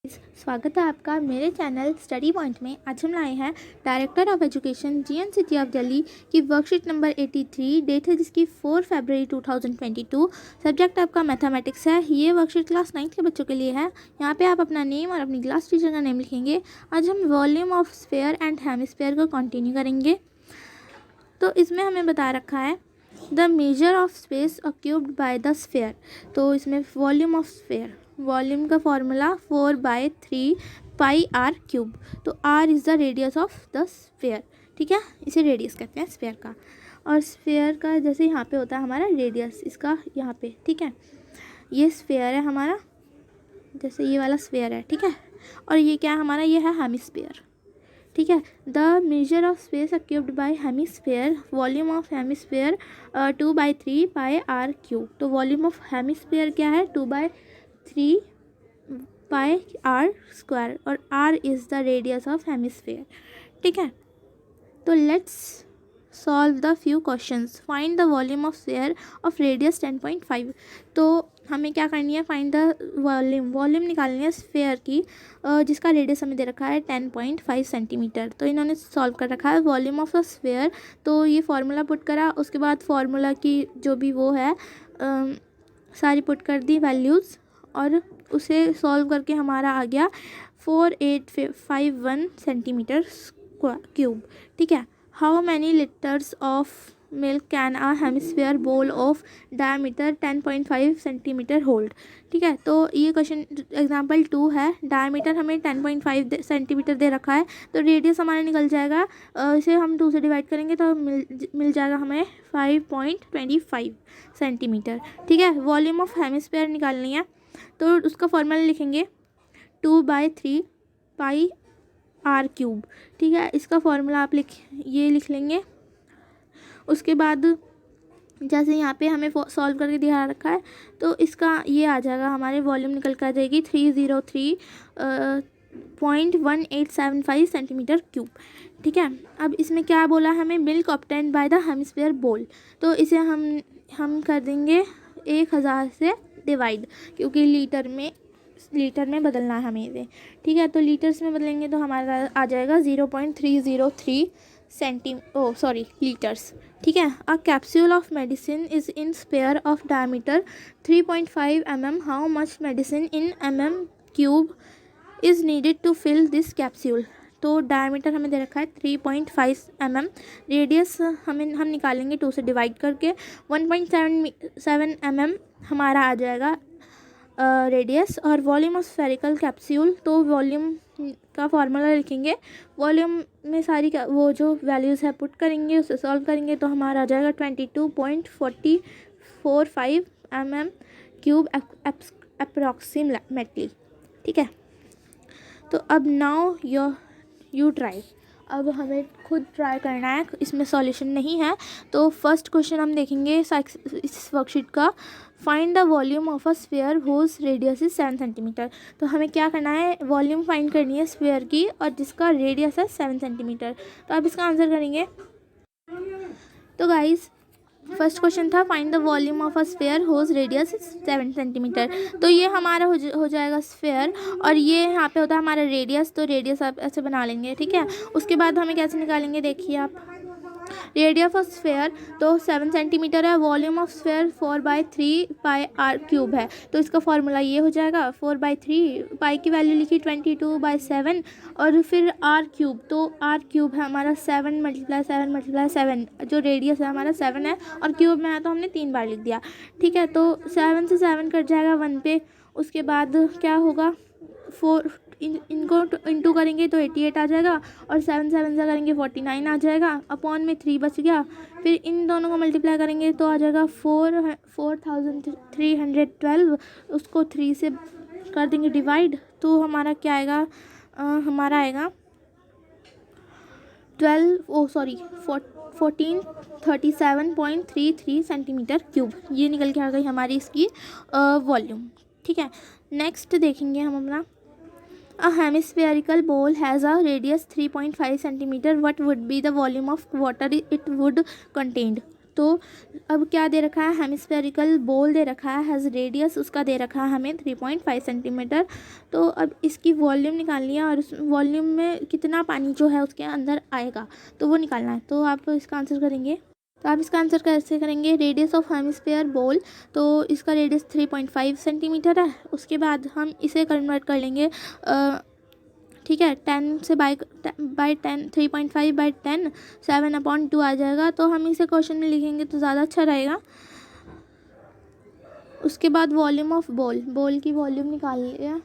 स्वागत है आपका मेरे चैनल स्टडी पॉइंट में। आज हम लाए हैं director of education GNCT of Delhi की वर्कशीट नंबर 83। डेट है जिसकी 4 फरवरी 2022। सब्जेक्ट आपका मैथमेटिक्स है। ये वर्कशीट क्लास 9 के बच्चों के लिए है। यहाँ पे आप अपना नेम और अपनी क्लास टीचर का नेम लिखेंगे। आज हम volume of sphere and hemisphere को कंटिन्यू करेंगे। तो इसमें हमें बता रखा है the measure of space occupied by the sphere. तो इसमें वॉल्यूम ऑफ स्फीयर, वॉल्यूम का फॉर्मूला 4/3 पाई आर क्यूब। तो R is the radius of the sphere. ठीक है, इसे रेडियस कहते हैं स्फीयर का। और स्फीयर का जैसे यहाँ पे होता है हमारा रेडियस, इसका यहाँ पे। ठीक है, ये स्फीयर है हमारा, जैसे ये वाला स्फीयर है। ठीक है, और ये क्या है हमारा, ये है हेमिस्फीयर। ठीक है, the measure of space occupied by hemisphere, volume of hemisphere 2/3 pi R cube. तो वॉल्यूम ऑफ हेमिस्फीयर क्या है, 2/3 पाई आर स्क्वायर, और R is the radius of hemisphere. ठीक है, तो let's solve the few questions. Find the volume of sphere of radius 10.5। तो हमें क्या करनी है, फाइंड द वॉल्यूम, वॉल्यूम निकालनी है स्फीयर की जिसका रेडियस हमें दे रखा है 10.5 सेंटीमीटर। तो इन्होंने सॉल्व कर रखा है वॉल्यूम ऑफ अ स्फीयर। तो ये फार्मूला पुट करा, उसके बाद फार्मूला की जो भी वो है सारी पुट कर दी वैल्यूज़, और उसे सॉल्व करके हमारा आ गया 4851 सेंटीमीटर क्यूब। ठीक है, how many litres of milk can a hemisphere bowl of diameter 10.5 centimetre hold. ठीक है, तो ये क्वेश्चन एग्जांपल 2 है। डायमीटर हमें 10.5 सेंटीमीटर दे रखा है, तो रेडियस हमारा निकल जाएगा, इसे हम 2 से डिवाइड करेंगे तो मिल जाएगा हमें 5.25 सेंटीमीटर। ठीक है, वॉल्यूम ऑफ हेमिस्फीयर निकालनी है, तो उसका फॉर्मूला लिखेंगे 2/3 पाई आर क्यूब। ठीक है, इसका फॉर्मूला आप ये लिख लेंगे। उसके बाद जैसे यहाँ पे हमें सॉल्व करके दिखा रखा है, तो इसका ये आ जाएगा, हमारे वॉल्यूम निकल कर आ जाएगी 303.1875 सेंटीमीटर क्यूब। ठीक है, अब इसमें क्या बोला हमें, milk obtained by the hemisphere बोल। तो इसे हम कर देंगे 1000 से डिवाइड, क्योंकि लीटर में बदलना है हमें इसे। ठीक है, तो लीटर्स में बदलेंगे तो हमारा आ जाएगा 0.303 लीटर्स। ठीक है, a capsule of medicine is in sphere of diameter 3.5 mm। How much medicine in mm³ is needed to fill this capsule. तो डायमीटर हमें दे रखा है 3.5 mm। रेडियस हम निकालेंगे 2 से डिवाइड करके, 1.7 mm हमारा आ जाएगा रेडियस। और वॉल्यूम ऑफ स्फेरिकल कैप्सूल, तो वॉल्यूम का फॉर्मूला लिखेंगे, वॉल्यूम में सारी वो जो वैल्यूज़ है पुट करेंगे, उसे सॉल्व करेंगे तो हमारा आ जाएगा 22.45 mm³ अप्रॉक्सीमेटली। ठीक है, तो अब नाउ यू ट्राई। अब हमें खुद ट्राई करना है, इसमें सॉल्यूशन नहीं है। तो फर्स्ट क्वेश्चन हम देखेंगे इस वर्कशीट का, find the volume of a sphere whose radius is 7 centimetre. तो हमें क्या करना है, वॉल्यूम फाइंड करनी है स्फीयर की, और जिसका रेडियस है 7 सेंटीमीटर। तो अब इसका आंसर करेंगे। तो गाइस, फर्स्ट क्वेश्चन था find the volume of a sphere whose radius 7 centimetre. तो ये हमारा हो जाएगा स्फीयर, और ये यहाँ पे होता है हमारा रेडियस। तो रेडियस आप ऐसे बना लेंगे। ठीक है, उसके बाद हमें कैसे निकालेंगे, देखिए आप, रेडियस ऑफ स्फीयर तो 7 सेंटीमीटर है, volume of sphere 4/3 pi R cube है। तो इसका फॉर्मूला ये हो जाएगा 4/3, पाई की वैल्यू लिखी 22/7, और फिर आर क्यूब। तो आर क्यूब है हमारा 7 × 7 जो रेडियस है हमारा 7 है, और क्यूब में है तो हमने 3 बार लिख दिया। ठीक है, तो 7 से 7 कट जाएगा 1 पे। उसके बाद क्या होगा, 4 इनको इंटू करेंगे तो 88 आ जाएगा, और 7 से करेंगे 49 आ जाएगा, अपॉन में 3 बच गया। फिर इन दोनों को मल्टीप्लाई करेंगे तो आ जाएगा 4312। उसको 3 से कर देंगे डिवाइड, तो हमारा क्या आएगा, हमारा आएगा 1437.33 सेंटीमीटर क्यूब। ये निकल के आ गई हमारी इसकी वॉल्यूम। ठीक है, नेक्स्ट देखेंगे हम अपना, A hemispherical bowl has a radius 3.5 centimeter. What would be the volume of water it would contain? तो अब क्या दे रखा है, हेमिस्फेरिकल बॉल दे रखा है, हैज़ रेडियस उसका दे रखा है हमें 3.5 सेंटीमीटर। तो अब इसकी वॉल्यूम निकालनी है और उस वॉल्यूम में कितना पानी जो है उसके अंदर आएगा तो वो निकालना है। तो आप इसका आंसर करेंगे, तो आप इसका आंसर कैसे करेंगे, रेडियस ऑफ हेमिस्फीयर बॉल, तो इसका रेडियस 3.5 सेंटीमीटर है। उसके बाद हम इसे कन्वर्ट कर लेंगे, ठीक है, 10 से बाई 10, 3.5 बाई 10, 7/2 आ जाएगा। तो हम इसे क्वेश्चन में लिखेंगे तो ज़्यादा अच्छा रहेगा। उसके बाद वॉल्यूम ऑफ बॉल की वॉल्यूम निकाल लिया,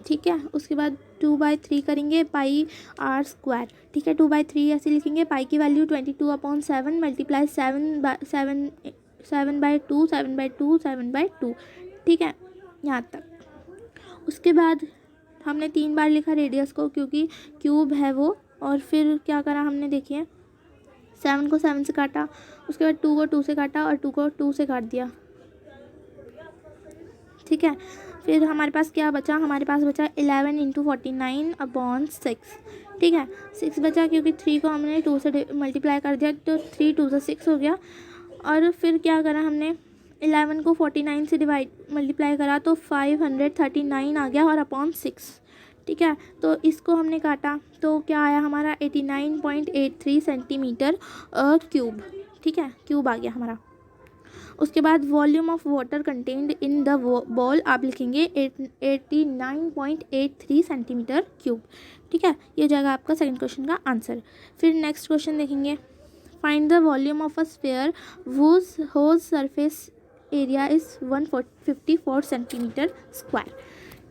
ठीक है। उसके बाद 2/3 करेंगे पाई आर स्क्वायर, ठीक है। 2/3 ऐसे लिखेंगे, पाई की वैल्यू 22/7 मल्टीप्लाई 7/2, ठीक है, यहाँ तक। उसके बाद हमने 3 बार लिखा रेडियस को क्योंकि क्यूब है वो, और फिर क्या करा हमने, देखिए 7 को 7 से काटा, उसके बाद 2 को 2 से काटा और 2 को 2 से काट दिया, ठीक है। फिर हमारे पास क्या बचा, हमारे पास बचा 11 × 49/6, ठीक है। 6 बचा क्योंकि 3 को हमने 2 से मल्टीप्लाई कर दिया तो 3 2 से 6 हो गया। और फिर क्या करा हमने, 11 को 49 से मल्टीप्लाई करा तो 539 आ गया और अपॉन 6, ठीक है। तो इसको हमने काटा तो क्या आया हमारा 89.83 सेंटीमीटर क्यूब, ठीक है, क्यूब आ गया हमारा। उसके बाद volume of water contained in the ball आप लिखेंगे 89.83 सेंटीमीटर क्यूब, ठीक है। ये जाएगा आपका सेकंड क्वेश्चन का आंसर। फिर नेक्स्ट क्वेश्चन देखेंगे, find the volume of a sphere whose surface area is 154 centimetre square,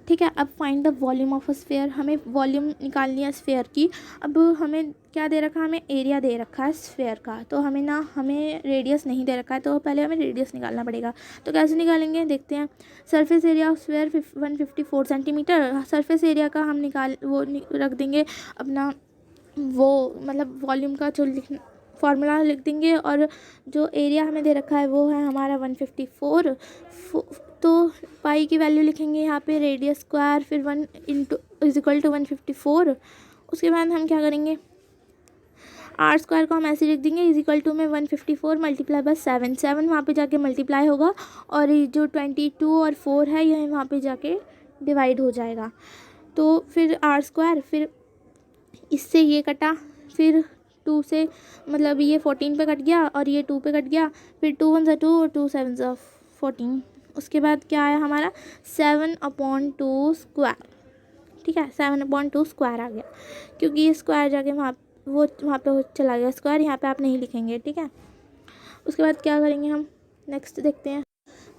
ठीक है। अब find the volume of a sphere, हमें वॉल्यूम निकालनी है स्फीयर की। अब हमें क्या दे रखा है, हमें एरिया दे रखा है स्फीयर का, तो हमें रेडियस नहीं दे रखा है, तो पहले हमें रेडियस निकालना पड़ेगा। तो कैसे निकालेंगे देखते हैं। Surface area of sphere 154 centimetre, surface area का हम रख देंगे अपना वो, मतलब वॉल्यूम का जो फार्मूला लिख देंगे, और जो एरिया हमें दे रखा है वो है हमारा 154। तो पाई की वैल्यू लिखेंगे यहाँ पे रेडियस स्क्वायर, फिर 1 = 154। उसके बाद हम क्या करेंगे, आर स्क्वायर को हम ऐसे लिख देंगे = में 154 मल्टीप्लाई बाय 7 वहाँ पे जाके मल्टीप्लाई होगा, और ये जो 22 और 4 है यह वहाँ पे जाके डिवाइड हो जाएगा। तो फिर आर स्क्वायर, फिर इससे ये कटा, फिर 2 से मतलब ये 14 पे कट गया और ये 2 पे कट गया, फिर 2 × 1 = 2 और 2 × 7 = 14। उसके बाद क्या आया हमारा 7/2 स्क्वायर, ठीक है, 7/2 स्क्वायर आ गया क्योंकि ये स्क्वायर जाके वहाँ पे चला गया स्क्वायर, यहाँ पे आप नहीं लिखेंगे, ठीक है। उसके बाद क्या करेंगे हम, नेक्स्ट देखते हैं।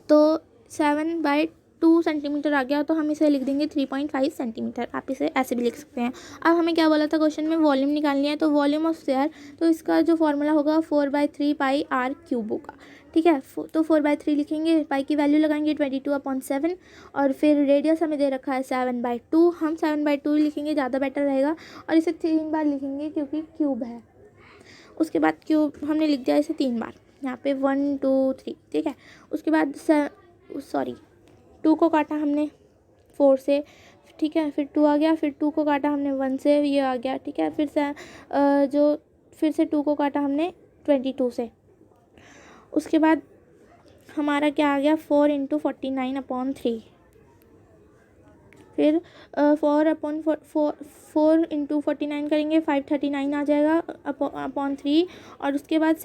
तो 7/2 सेंटीमीटर आ गया, तो हम इसे लिख देंगे 3.5 सेंटीमीटर, आप इसे ऐसे भी लिख सकते हैं। अब हमें क्या बोला था क्वेश्चन में, वॉल्यूम निकालनी है, तो वॉल्यूम ऑफ स्फीयर, तो इसका जो फॉर्मूला होगा 4/3 पाई आर क्यूब होगा, ठीक है। तो 4/3 लिखेंगे, पाई की वैल्यू लगाएंगे 22/7, और फिर रेडियस हमें दे रखा है 7/2, हम 7/2 लिखेंगे, ज़्यादा बेटर रहेगा, और इसे 3 बार लिखेंगे क्योंकि क्यूब है। उसके बाद क्यूब हमने लिख दिया इसे 3 बार, यहाँ पे 1 2 3, ठीक है। उसके बाद 2 को काटा हमने 4 से, ठीक है, फिर 2 आ गया, फिर 2 को काटा हमने 1 से, ये आ गया, ठीक है। फिर से 2 को काटा हमने 22 से। उसके बाद हमारा क्या आ गया 4 × 49/3, फिर 4 × 49 करेंगे 539 आ जाएगा /3, और उसके बाद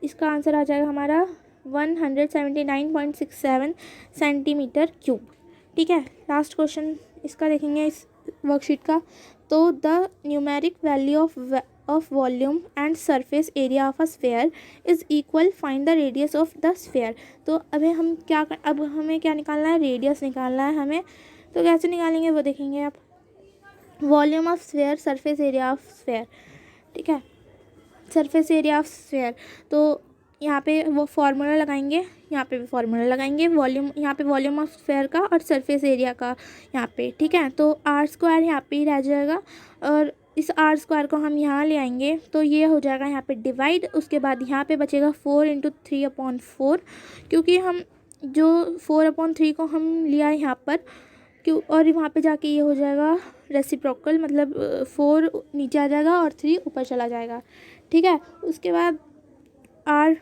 इसका आंसर आ जाएगा हमारा 179.67 सेंटीमीटर क्यूब, ठीक है। लास्ट क्वेश्चन इसका देखेंगे इस वर्कशीट का। तो the numeric value of volume and surface area of a sphere is equal, find the radius of the sphere. तो अब हमें क्या निकालना है, रेडियस निकालना है हमें। तो कैसे निकालेंगे वो देखेंगे आप। Volume of sphere, surface area of sphere, ठीक है, सरफेस एरिया ऑफ स्फीयर। तो यहाँ पे वो फार्मूला लगाएंगे, यहाँ पे भी फार्मूला लगाएंगे, वॉल्यूम यहाँ पे वॉल्यूम ऑफ स्फीयर का और सरफेस एरिया का यहाँ पे, ठीक है। तो आर स्क्वायर यहाँ पे ही रह जाएगा, और इस आर स्क्वायर को हम यहाँ ले आएंगे तो ये हो जाएगा यहाँ पे डिवाइड। उसके बाद यहाँ पे बचेगा 4 × 3/4, क्योंकि हम जो 4/3 को हम लिया है यहाँ पर, क्यों, और वहाँ पे जाके ये हो जाएगा रेसिप्रोकल, मतलब 4 नीचे आ जाएगा और 3 ऊपर चला जाएगा, ठीक है। उसके बाद आर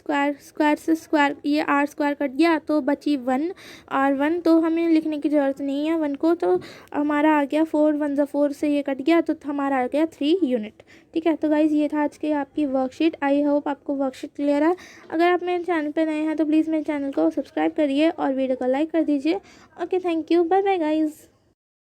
स्क्वायर, स्क्वायर से स्क्वायर, ये आर स्क्वायर कट गया तो बची 1 और 1 तो हमें लिखने की ज़रूरत नहीं है 1 को, तो हमारा आ गया 4 1 ज़ा 4 से ये कट गया तो हमारा आ गया 3 यूनिट। ठीक है, तो गाइज़ ये था आज की आपकी वर्कशीट। आई होप आपको वर्कशीट क्लियर है। अगर आप मेरे चैनल पर नए हैं तो प्लीज़ मेरे चैनल को सब्सक्राइब करिए और वीडियो को लाइक कर दीजिए। Okay, thank you, bye bye guys.